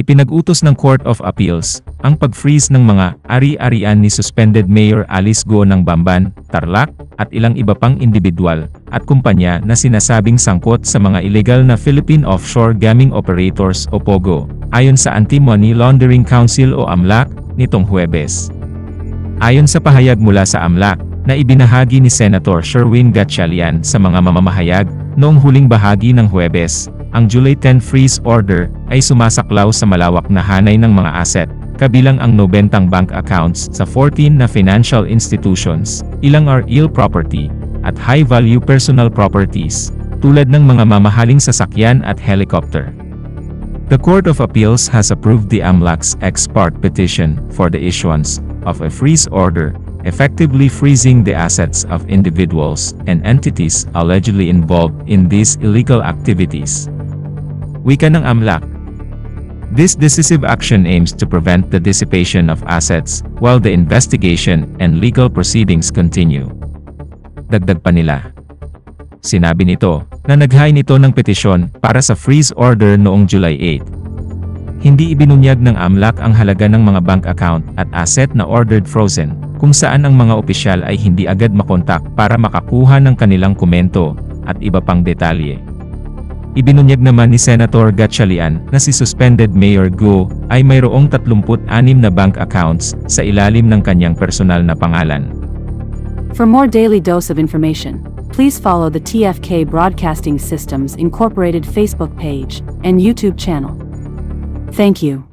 Ipinag-utos ng Court of Appeals ang pag-freeze ng mga ari-arian ni suspended Mayor Alice Go ng Bamban, Tarlac, at ilang iba pang individual at kumpanya na sinasabing sangkot sa mga illegal na Philippine Offshore Gaming Operators o POGO, ayon sa Anti-Money Laundering Council o AMLAC, nitong Huwebes. Ayon sa pahayag mula sa AMLAC, na ibinahagi ni Senator Sherwin Gatchalian sa mga mamamahayag, noong huling bahagi ng Huwebes, ang July 10 freeze order ay sumasaklaw sa malawak na hanay ng mga asset, kabilang ang 90 bank accounts sa 14 na financial institutions, ilang are real property, at high-value personal properties, tulad ng mga mamahaling sasakyan at helicopter. The Court of Appeals has approved the AMLAC's ex parte petition for the issuance of a freeze order, effectively freezing the assets of individuals and entities allegedly involved in these illegal activities. Wika ng AMLAC. This decisive action aims to prevent the dissipation of assets while the investigation and legal proceedings continue. Dagdag pa nila. Sinabi nito na naghain ito ng petisyon para sa freeze order noong July 8. Hindi ibinunyag ng AMLAC ang halaga ng mga bank account at asset na ordered frozen, kung saan ang mga opisyal ay hindi agad makontak para makakuha ng kanilang komento at iba pang detalye. Ibinunyag naman ni Senator Gatchalian na si suspended Mayor Go ay mayroong 36 na bank accounts sa ilalim ng kanyang personal na pangalan. For more daily dose of information, please follow the TFK Broadcasting Systems Incorporated Facebook page and YouTube channel. Thank you.